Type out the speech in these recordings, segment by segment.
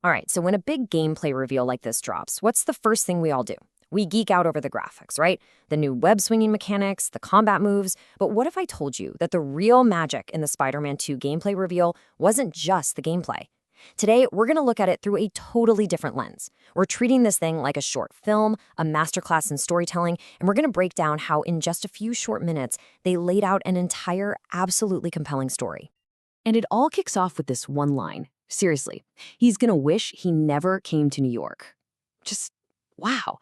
All right, so when a big gameplay reveal like this drops, what's the first thing we all do? We geek out over the graphics, right? The new web swinging mechanics, the combat moves. But what if I told you that the real magic in the Spider-Man 2 gameplay reveal wasn't just the gameplay? Today, we're going to look at it through a totally different lens. We're treating this thing like a short film, a masterclass in storytelling, and we're going to break down how in just a few short minutes, they laid out an entire, absolutely compelling story. And it all kicks off with this one line. Seriously, he's gonna wish he never came to New York. Just, wow.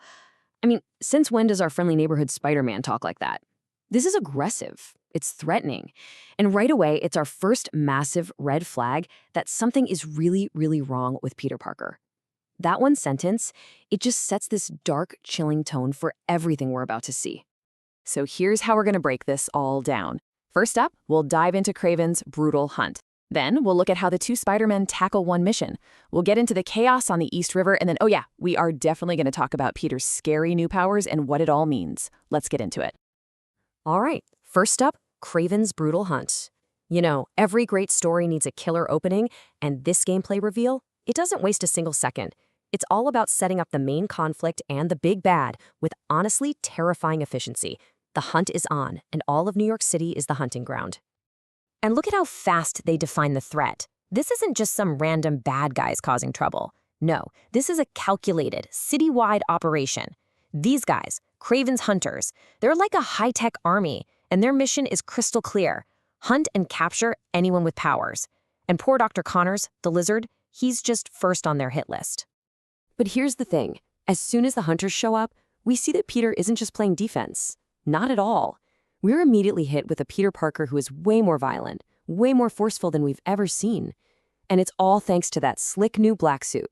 I mean, since when does our friendly neighborhood Spider-Man talk like that? This is aggressive. It's threatening. And right away, it's our first massive red flag that something is really, really wrong with Peter Parker. That one sentence, it just sets this dark, chilling tone for everything we're about to see. So here's how we're gonna break this all down. First up, we'll dive into Kraven's brutal hunt. Then we'll look at how the two Spider-Men tackle one mission. We'll get into the chaos on the East River, and then, oh yeah, we are definitely going to talk about Peter's scary new powers and what it all means. Let's get into it. All right, first up, Kraven's brutal hunt. You know, every great story needs a killer opening, and this gameplay reveal, it doesn't waste a single second. It's all about setting up the main conflict and the big bad with honestly terrifying efficiency. The hunt is on, and all of New York City is the hunting ground. And look at how fast they define the threat. This isn't just some random bad guys causing trouble. No, this is a calculated, citywide operation. These guys, Kraven's hunters, they're like a high-tech army, and their mission is crystal clear. Hunt and capture anyone with powers. And poor Dr. Connors, the lizard, he's just first on their hit list. But here's the thing. As soon as the hunters show up, we see that Peter isn't just playing defense. Not at all. We're immediately hit with a Peter Parker who is way more violent, way more forceful than we've ever seen. And it's all thanks to that slick new black suit.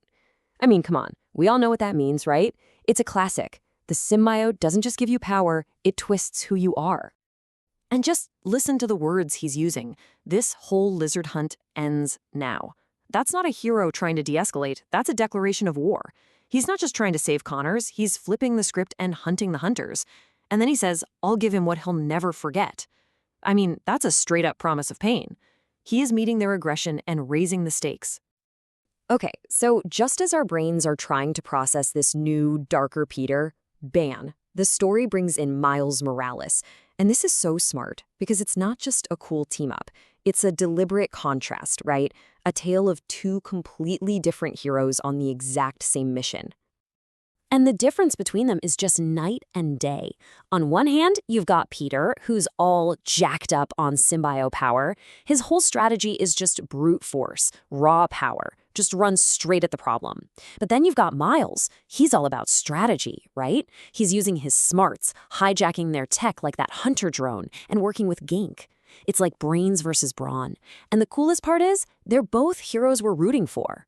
I mean, come on, we all know what that means, right? It's a classic. The symbiote doesn't just give you power, it twists who you are. And just listen to the words he's using. This whole lizard hunt ends now. That's not a hero trying to de-escalate, that's a declaration of war. He's not just trying to save Connors, he's flipping the script and hunting the hunters. And then he says, I'll give him what he'll never forget. I mean, that's a straight-up promise of pain. He is meeting their aggression and raising the stakes. Okay, so just as our brains are trying to process this new, darker Peter, bam, the story brings in Miles Morales. And this is so smart, because it's not just a cool team-up. It's a deliberate contrast, right? A tale of two completely different heroes on the exact same mission. And the difference between them is just night and day. On one hand, you've got Peter, who's all jacked up on symbiote power. His whole strategy is just brute force, raw power, just run straight at the problem. But then you've got Miles. He's all about strategy, right? He's using his smarts, hijacking their tech like that hunter drone, and working with Gink. It's like brains versus brawn. And the coolest part is, they're both heroes we're rooting for.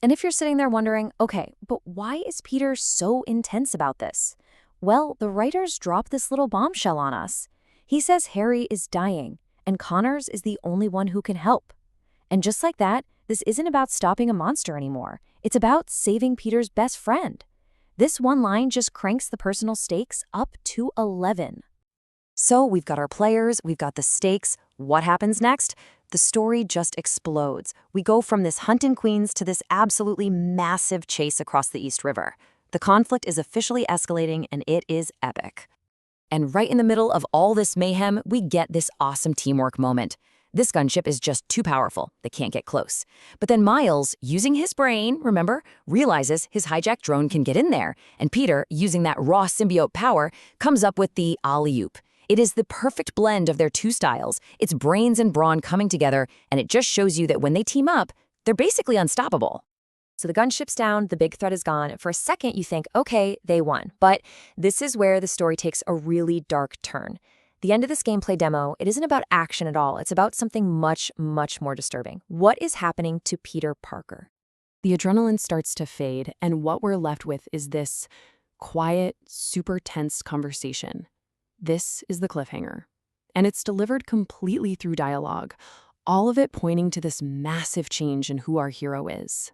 And if you're sitting there wondering, okay, but why is Peter so intense about this? Well, the writers drop this little bombshell on us. He says Harry is dying, and Connors is the only one who can help. And just like that, this isn't about stopping a monster anymore. It's about saving Peter's best friend. This one line just cranks the personal stakes up to 11. So we've got our players, we've got the stakes. What happens next? The story just explodes. We go from this hunt in Queens to this absolutely massive chase across the East River. The conflict is officially escalating, and it is epic. And right in the middle of all this mayhem, we get this awesome teamwork moment. This gunship is just too powerful. They can't get close. But then Miles, using his brain, remember, realizes his hijacked drone can get in there. And Peter, using that raw symbiote power, comes up with the alley-oop. It is the perfect blend of their two styles. It's brains and brawn coming together, and it just shows you that when they team up, they're basically unstoppable. So the gunship's down, the big threat is gone. For a second, you think, okay, they won. But this is where the story takes a really dark turn. The end of this gameplay demo, it isn't about action at all. It's about something much, much more disturbing. What is happening to Peter Parker? The adrenaline starts to fade, and what we're left with is this quiet, super tense conversation. This is the cliffhanger, and it's delivered completely through dialogue, all of it pointing to this massive change in who our hero is.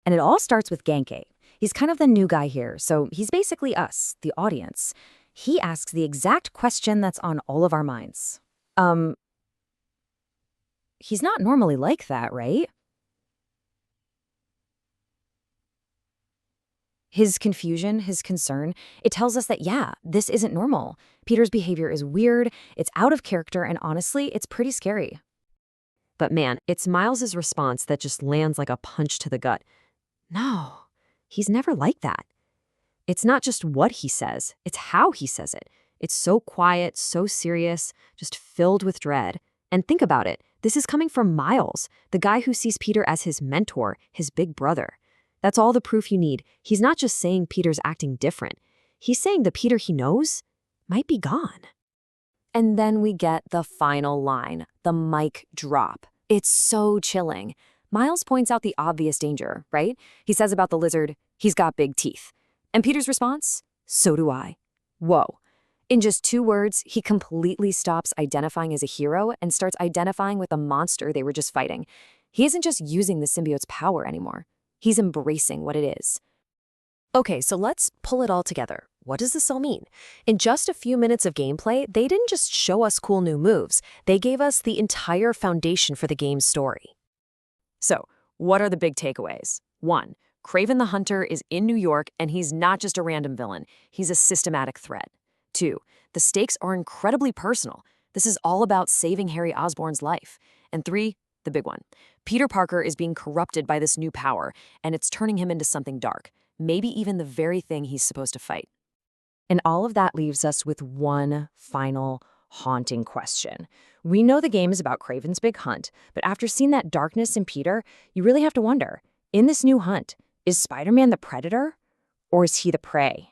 And it all starts with Genke. He's kind of the new guy here, so he's basically us, the audience. He asks the exact question that's on all of our minds. He's not normally like that, right? His confusion, his concern, it tells us that, yeah, this isn't normal. Peter's behavior is weird, it's out of character, and honestly, it's pretty scary. But man, it's Miles's response that just lands like a punch to the gut. No, he's never like that. It's not just what he says, it's how he says it. It's so quiet, so serious, just filled with dread. And think about it, this is coming from Miles, the guy who sees Peter as his mentor, his big brother. That's all the proof you need. He's not just saying Peter's acting different. He's saying the Peter he knows might be gone. And then we get the final line, the mic drop. It's so chilling. Miles points out the obvious danger, right? He says about the lizard, he's got big teeth. And Peter's response? So do I. Whoa. In just 2 words, he completely stops identifying as a hero and starts identifying with the monster they were just fighting. He isn't just using the symbiote's power anymore. He's embracing what it is. Okay, so let's pull it all together. What does this all mean? In just a few minutes of gameplay, they didn't just show us cool new moves. They gave us the entire foundation for the game's story. So, what are the big takeaways? 1. Kraven the Hunter is in New York, and he's not just a random villain. He's a systematic threat. 2. The stakes are incredibly personal. This is all about saving Harry Osborn's life. And 3. The big one. Peter Parker is being corrupted by this new power, and it's turning him into something dark, maybe even the very thing he's supposed to fight. And all of that leaves us with one final haunting question. We know the game is about Kraven's big hunt, but after seeing that darkness in Peter, you really have to wonder, in this new hunt, is Spider-Man the predator, or is he the prey?